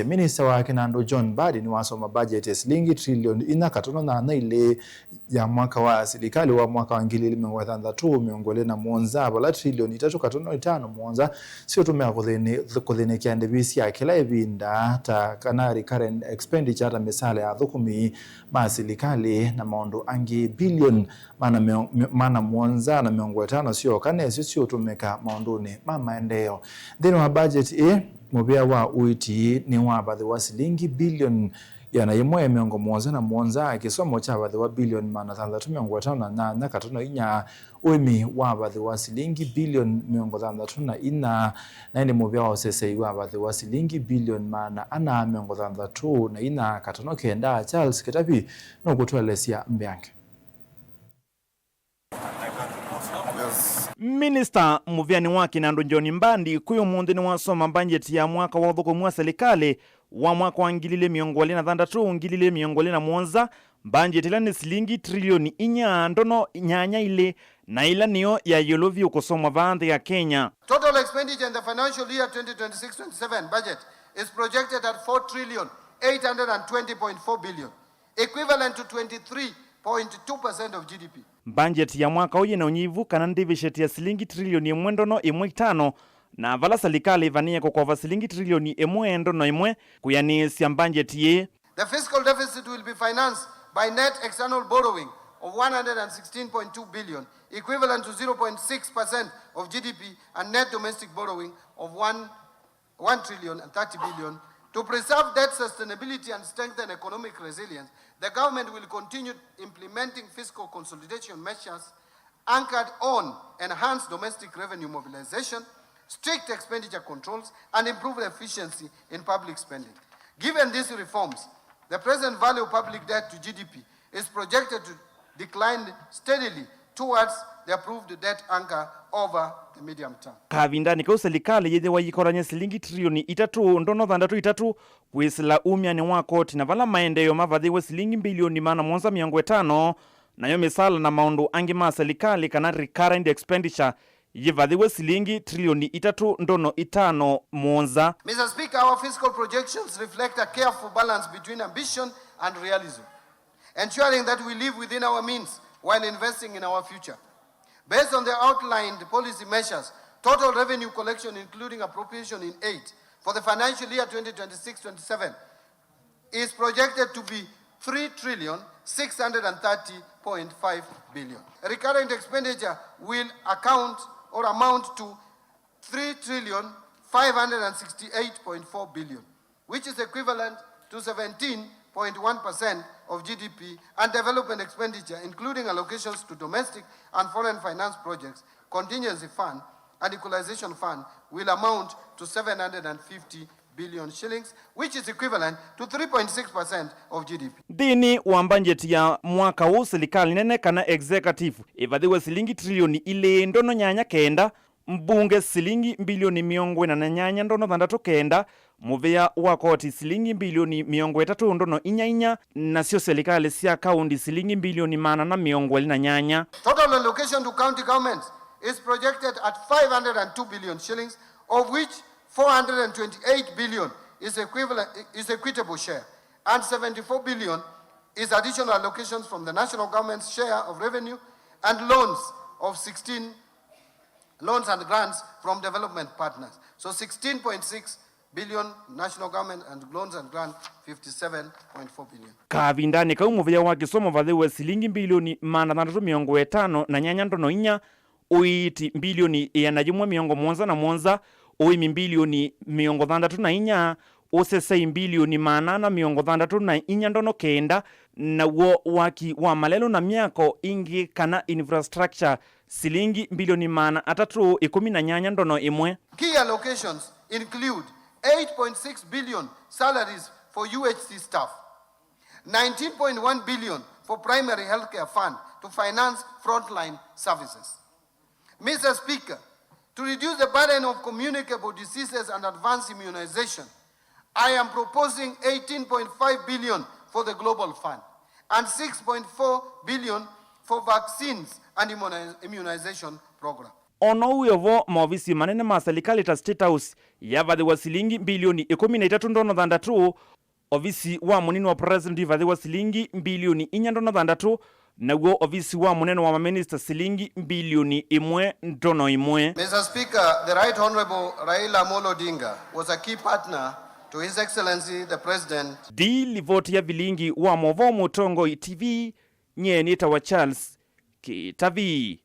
Minista wa Kinandu John Mbadi niwasoma budget ya silingi trilioni 4.8 ile ya mwaka wa silikali wa mwaka wa 2023 miongole na mwonza vala trilioni 3.5 mwonza syotumika kuthinikia ndivi ya kila ivinda ta kana recurrent expenditure ta misaala ya athukumi ma silikali na maundu angi bilioni mana mwonza na 50 syoka nosyo syutumika maunduni maendeeo. Thini wa budget mubia wa uiti ni wabathi wa silingi bilioni yana imwe miongo mwonza na mwonza kisomo cha wabathi wa bilioni mana 358 katono inya uimi wabathi wa silingi bilioni 364 na ini mubia wa usesei wabathi wa silingi bilioni mana ana 364 katono kenda Charles Kitapi no kutwelesia mbyange. Minista muvyani wa Kinandu John Mbadi kuyo mundu niwasoma budget ya mwaka wa athukumi wa silikali wa mwaka wa 2023-2024 budget ila ni silingi trilioni 4.8 ile na ila niyo ya yolovya kusoma vanthi ya Kenya. Total expenditure in the financial year 2026-27 budget is projected at 4,820.4 billion, equivalent to 23.2% of GDP. Budget ya mwaka uye na unyivu kana ndivi ya silingi trilioni 1.15 na vala silikali ivania kwa silingi trilioni 1.1 kuyanisya budget ye. The fiscal deficit will be financed by net external borrowing of 116.2 billion, equivalent to 0.6% of GDP, and net domestic borrowing of 1 trillion and 30 billion. To preserve debt sustainability and strengthen economic resilience, the government will continue implementing fiscal consolidation measures anchored on enhanced domestic revenue mobilization, strict expenditure controls, and improved efficiency in public spending. Given these reforms, the present value of public debt to GDP is projected to decline steadily towards the approved debt anchor over the medium term. Kavinda nikau silikali yethe wayikoranya silingi trilioni 3.3 kwisila umyani wa koti na vala maendeeo mavathi silingi bilioni 750 nayo misaala na maundu angi ma silikali kana recurrent expenditure yivathiwe silingi trilioni 3.5 mwonza. Mr. Speaker, our fiscal projections reflect a careful balance between ambition and realism, ensuring that we live within our means while investing in our future. Based on the outlined policy measures, total revenue collection including appropriation in aid for the financial year 2026-27 is projected to be 3,630.5 billion. Recurrent expenditure will amount to 3,568.4 billion, which is equivalent to 17.1% of GDP, and development expenditure, including allocations to domestic and foreign finance projects, contingency fund, and equalization fund, will amount to 750 billion shillings, which is equivalent to 3.6% of GDP. Dini wa budget ya mwaka huu silikali nene kana executive ivadhiwe silingi trilioni 2.9 mbunge silingi bilioni 489 muvia wa koti silingi bilioni 3.4 na sio silikali sia kaundi silingi bilioni 428. Total allocation to county governments is projected at 502 billion shillings, of which 428 billion is equitable share, and 74 billion is additional allocations from the national government's share of revenue, and loans and grants from development partners. So 16.6 billion national government, and loans and grants 57.4 billion. Kavindani kaumuvia wa Kusoma vathiwe silingi bilioni 354 uiti bilioni 171 uimi bilioni 664 usesei bilioni 864 na wo waki wa malelo na miako ingi kana infrastructure silingi bilioni 318. Key allocations include 8.6 billion salaries for UHC staff, 19.1 billion for primary healthcare fund to finance frontline services. Mr. Speaker, to reduce the burden of communicable diseases and advance immunization, I am proposing 18.5 billion for the Global Fund and 6.4 billion for vaccines and immunization program. ono uyovo maofisi manene ma silikali ta State House yavadhiwa silingi bilioni 13.6, ofisi wa munini wa president ivadhiwa silingi bilioni 4.6, naguo ofisi wa munene wa maminista silingi bilioni 1.1. Mr. Speaker, the Right Honorable Raila Amolo Odinga was a key partner to His Excellency the President. Di livoti ya vilingi wa movo mutongo TV nye nita wa Charles Kitavi.